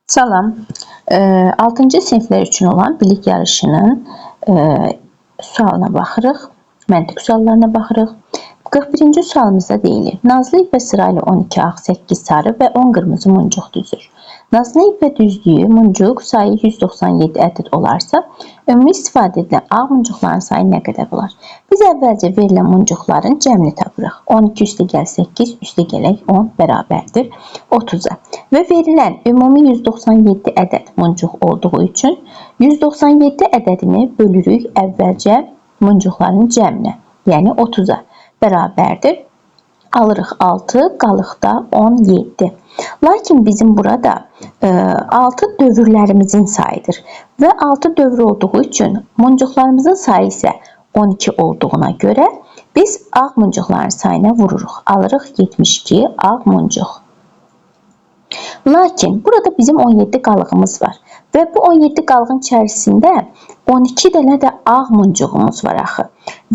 Salam. 6-cı siniflər üçün olan bilik yarışının sualına baxırıq. Məntiq suallarına baxırıq. 41-ci sualımızda deyilir. Nazlı ipə sırayla 12 ağ, 8 sarı və 10 qırmızı muncuq düzür. Nazlı ipə düzdüyü muncuq sayı 197 ədəd olarsa, ümumi istifadə edilən ağ muncuqların sayı nə qədər olar? Biz əvvəlcə verilən muncuqların cəmini tapırıq. 12 + 8 + 10 bərabərdir 30-a. Və verilən ümumi 197 ədəd muncuq olduğu üçün 197 ədədini bölürük əvvəlcə muncuqların cəminə, yəni 30-a bərabərdir. Alırıq 6, qalıq da 17. Lakin bizim burada 6 dövrlərimizin sayıdır. Və 6 dövr olduğu üçün muncuqlarımızın sayı isə 12 olduğuna görə biz ağ muncuqların sayına vururuq. Alırıq 72 ağ muncuq. Lakin burada bizim 17 qalığımız var. Və bu 17 qalığın içərisində 12 dənə də ağ muncuğumuz var axı.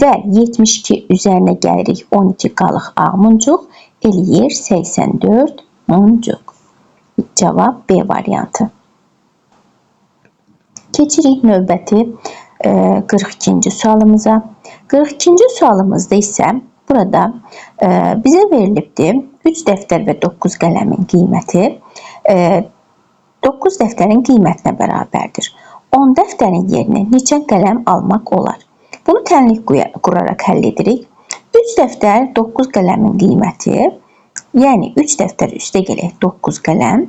Və 72 üzərinə gəlirik 12 qalıq ağ muncuq eləyir 84 muncuq. Cavab B variantı. Keçirik növbəti 42-ci sualımıza. 42-ci sualımızda isə burada bizə verilibdir 3 dəftər və 9 qələmin qiyməti 9 dəftərin qiymətinə bərabərdir. 10 dəftərin yerinə neçə qələm almaq olar? Bunu tənlik quraraq həll edirik. 3 dəftər 9 qələmin qiyməti, yəni 3 dəftər üstə gələk 9 qələm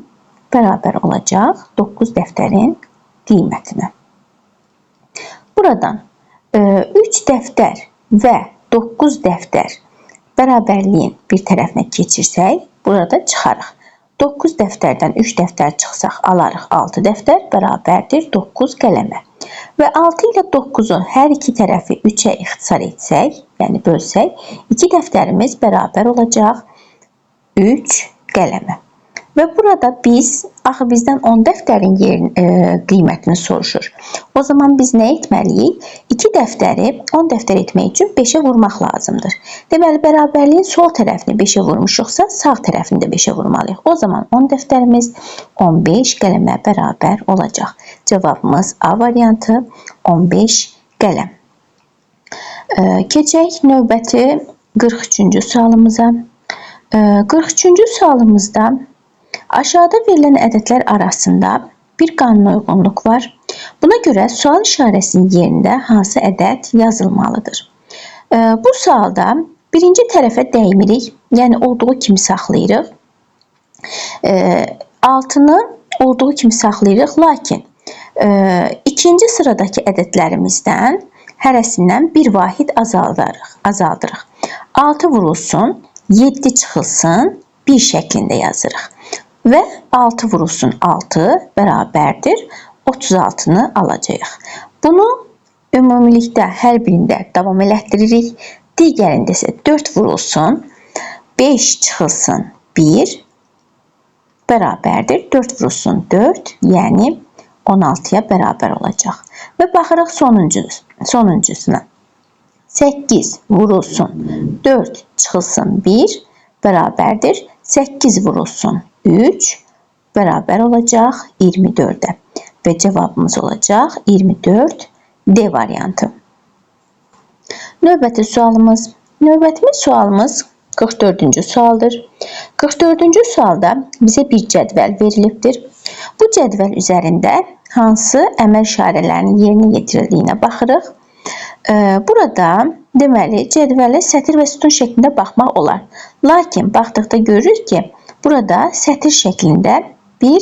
bərabər olacaq 9 dəftərin qiymətinə. Buradan 3 dəftər və 9 dəftər bərabərliyin bir tərəfinə keçirsək, burada çıxarıq. 9 dəftərdən 3 dəftər çıxsaq, alarıq 6 dəftər bərabərdir 9 qələmə. Və 6 ilə 9-un hər iki tərəfi 3-ə ixtisar etsək, yəni bölsək, 2 dəftərimiz bərabər olacaq 3 qələmə. Və burada biz, axı bizdən 10 dəftərin qiymətini soruşur. O zaman biz nə etməliyik? 2 dəftəri 10 dəftər etmək üçün 5-ə vurmaq lazımdır. Deməli, bərabərliyin sol tərəfini 5-ə vurmuşuqsa, sağ tərəfini də 5-ə vurmalıyıq. O zaman 10 dəftərimiz 15 qələmə bərabər olacaq. Cavabımız A variantı 15 qələm. Keçək növbəti 43-cü sualımıza. 43-cü sualımızda aşağıda verilən ədədlər arasında bir qanuna uyğunluq var. Buna görə sual işarəsinin yerində hansı ədəd yazılmalıdır? Bu sualda birinci tərəfə dəymirik, yəni olduğu kimi saxlayırıq. 6-nı olduğu kimi saxlayırıq, lakin ikinci sıradakı ədədlərimizdən hərəsindən bir vahid azaldırıq. 6 vurulsun, 7 çıxılsın, 1 şəklində yazırıq. Və 6 vurulsun 6 bərabərdir 36-nı alacağıq. Bunu ümumilikdə hər birində davam elətdiririk. Digərində isə 4 vurulsun 5 çıxılsın 1 bərabərdir 4 vurulsun 4, yəni 16-ya bərabər olacaq. Və baxırıq sonuncusuna. 8 vurulsun 4 çıxılsın 1 bərabərdir 8 vurulsun 3 bərabər olacaq 24-ə və cavabımız olacaq 24 D variantı. Növbəti sualımız 44-cü sualdır. 44-cü sualda bizə bir cədvəl verilibdir. Bu cədvəl üzərində hansı əməl işarələrinin yerinə yetirildiyinə baxırıq. Burada deməli cədvələ sətir və sütun şəklində baxmaq olar. Lakin baxdıqda görürük ki, burada sətir şəklində bir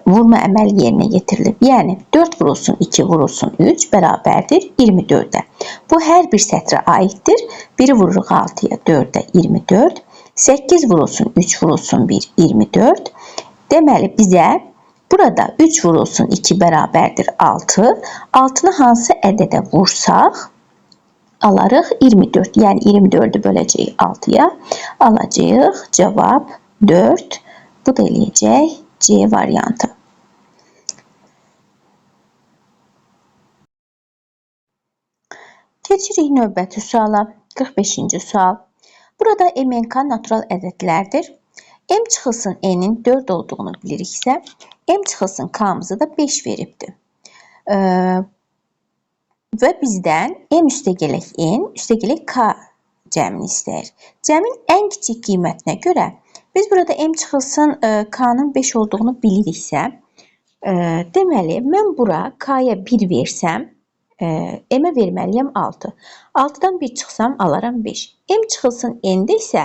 vurma əməli yerinə yetirilib. Yəni 4 vurulsun 2 vurulsun 3 bərabərdir 24-ə. Bu hər bir sətrə aiddir. Biri vururuq 6-ya, 4-ə 24. 8 vurulsun 3 vurulsun 1 24. Deməli bizə burada 3 vurulsun 2 bərabərdir 6. 6-nı hansı ədədə vursaq, alarıq 24. Yəni 24-ü böləcəyik 6-ya, alacağıq cavab 4. Bu da eləyəcək C variantı. Keçirik növbəti suala. 45-ci sual. Burada MNK natural ədədlərdir. M çıxılsın N'in 4 olduğunu biliriksə, M çıxılsın K'mızı da 5 veribdir. Və bizdən M üstəgələk N, üstəgələk K cəmini istəyir. Cəmin ən kiçik qiymətinə görə biz burada M çıxılsın K'nın 5 olduğunu biliriksə, deməli, mən bura K'ya 1 versəm, M-ə verməliyəm 6. 6-dan 1 çıxsam, alaram 5. M çıxılsın N-də isə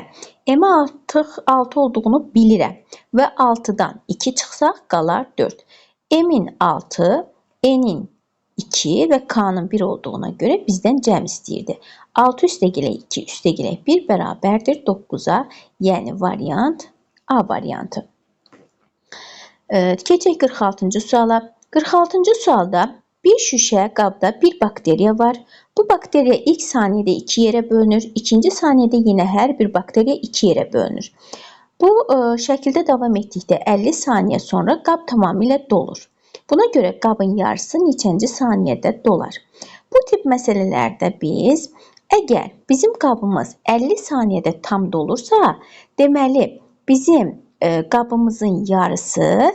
M-ə artıq 6 olduğunu bilirəm və 6-dan 2 çıxsaq, qalar 4. M-in 6, N-in 2 və K'nın 1 olduğuna görə bizdən cəm istəyirdi. 6 üstəgələk 2 üstəgələk 1 bərabərdir 9-a, yəni variant A variantı. Keçək 46-cı suala. 46-cı sualda bir şüşə qabda bir bakteriya var. Bu bakteriya ilk saniyədə 2 yerə bölünür, ikinci saniyədə yenə hər bir bakteriya 2 yerə bölünür. Bu şəkildə davam etdikdə 50 saniyə sonra qab tamamilə dolur. Buna görə qabın yarısı neçənci saniyədə dolar? Bu tip məsələlərdə biz, əgər bizim qabımız 50 saniyədə tam dolursa, deməli, bizim qabımızın yarısı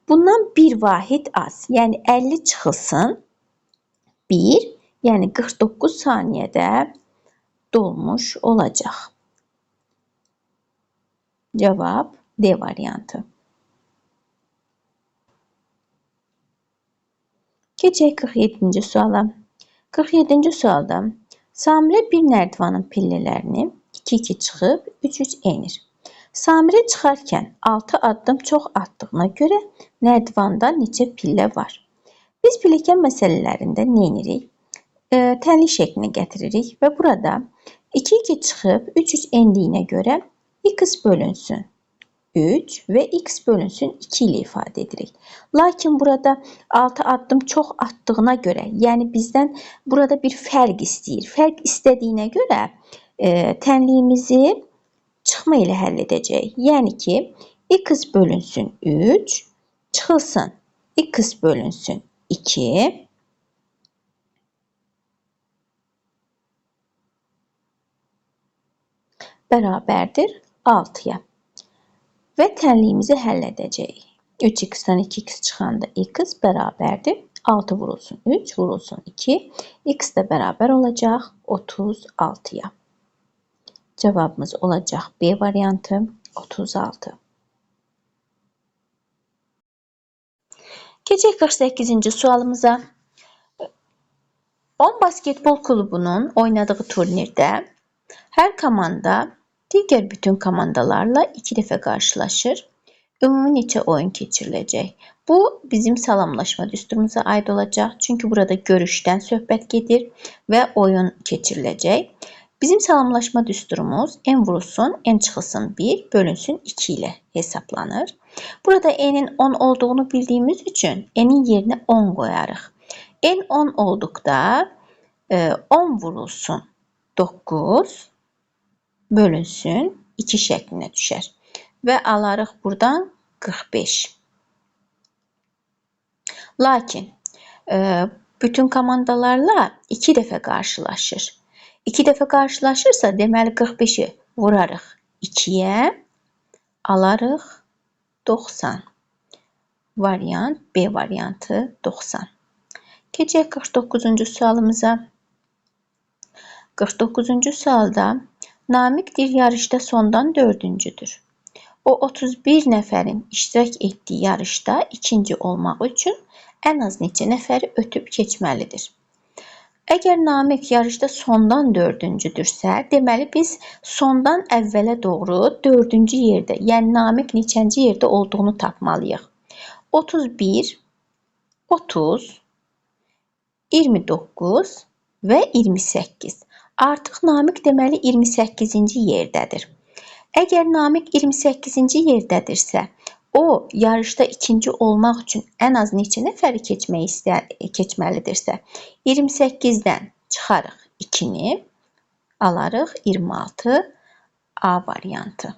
bundan bir vahid az. Yəni 50 çıxılsın 1, yəni 49 saniyədə dolmuş olacaq. Cavab D variantı. Keçək 47-ci suala. 47-ci sualda Samirə bir nərdivanın pillələrini 2-2 çıxıb 3-3 enir. Samirə çıxarkən 6 addım çox atdığına görə nərdivanda neçə pillə var? Biz pilləkən məsələlərində nə edirik? Tənlik şəklini gətiririk və burada 2-2 çıxıb 3-3 endiyinə görə x bölünsün 3 və x bölünsün 2 ilə ifadə edirik. Lakin burada 6 addım çox atdığına görə, yəni bizdən burada bir fərq istəyir. Fərq istədiyinə görə tənliyimizi çıxma ilə həll edəcəyik. Yəni ki, x bölünsün 3, çıxılsın x bölünsün 2, bərabərdir 6-ya. Və tənliyimizi həll edəcəyik. 3x-dən 2x çıxanda x bərabərdir 6 vurulsun 3 vurulsun 2. X də bərabər olacaq 36-ya. Cavabımız olacaq B variantı 36. Keçək 48-ci sualımıza. 10 basketbol klubunun oynadığı turnirdə hər komanda digər bütün komandalarla 2 dəfə qarşılaşır. Ümumi neçə oyun keçiriləcək? Bu, bizim salamlaşma düsturumuza aid olacaq. Çünki burada görüşdən söhbət gedir və oyun keçiriləcək. Bizim salamlaşma düsturumuz n vurulsun, n çıxılsın 1, bölünsün 2 ilə hesablanır. Burada n'in 10 olduğunu bildiyimiz üçün n'in yerinə 10 qoyarıq. N 10 olduqda 10 vurulsun 9 bölünsün 2 şəklinə düşər. Və alarıq buradan 45. Lakin bütün komandalarla 2 dəfə qarşılaşır. 2 dəfə qarşılaşırsa, deməli 45-i vurarıq 2-yə, alarıq 90. Variant B variantı 90. Keçək 49-cu sualımıza. 49-cu sualda Namiqdir yarışda sondan 4-cüdür. O 31 nəfərin iştirak etdiyi yarışda ikinci olmaq üçün ən az neçə nəfəri ötüb keçməlidir. Əgər Namiq yarışda sondan 4-cüdürsə, deməli biz sondan əvvələ doğru 4-cü yerdə, yəni Namiq neçənci yerdə olduğunu tapmalıyıq. 31, 30, 29 və 28. Artıq Namiq deməli 28-ci yerdədir. Əgər Namiq 28-ci yerdədirsə, o yarışda ikinci olmaq üçün ən az neçə nəfəri keçməlidirsə, 28-dən çıxarıq 2-ni, alarıq 26 A variantı.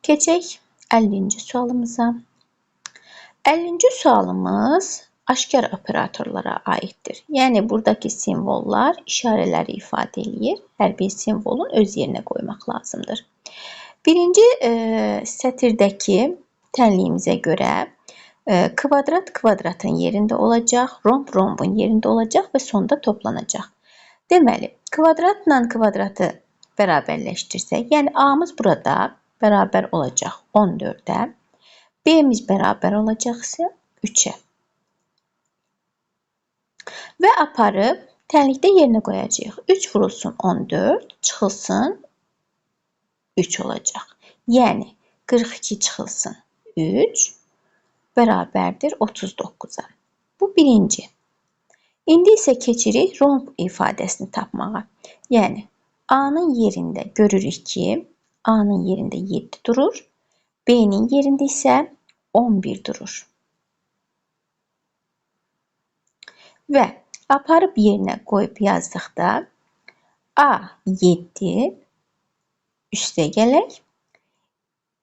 Keçək 50-ci sualımıza. 50-ci sualımız aşkar operatorlara aiddir. Yəni, buradakı simvollar işarələri ifadə edir. Hər bir simvolun öz yerinə qoymaq lazımdır. Birinci sətirdəki tənliyimizə görə kvadrat kvadratın yerində olacaq, romb rombun yerində olacaq və sonda toplanacaq. Deməli, kvadratla kvadratı bərabərləşdirsək, yəni A-mız burada bərabər olacaq 14-ə, B-miz bərabər olacaq isə 3-ə. Və aparıb tənlikdə yerinə qoyacağıq. 3 vurulsun 14, çıxılsın 3 olacaq. Yəni 42 çıxılsın 3 bərabərdir 39-a. Bu birinci. İndi isə keçirik romb ifadəsini tapmağa. Yəni A-nın yerində görürük ki, A-nın yerində 7 durur, B-nin yerində isə 11 durur. Və aparıb yerinə qoyub yazdıqda A 7 üstə gələk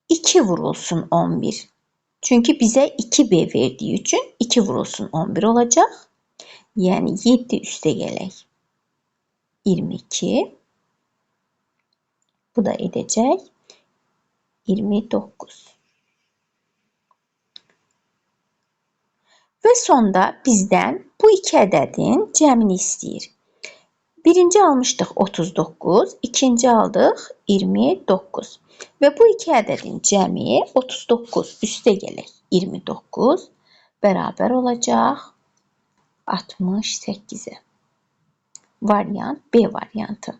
2 vurulsun 11. Çünki bizə 2B verdiyi üçün 2 vurulsun 11 olacaq. Yəni 7 üstə gələk 22. Bu da edəcək 29. Və sonda bizdən bu iki ədədin cəmini istəyir. Birinci almışdıq 39, ikinci aldıq 29. Və bu iki ədədin cəmi 39 üstə gələk 29 bərabər olacaq 68-ə. Variant B variantı.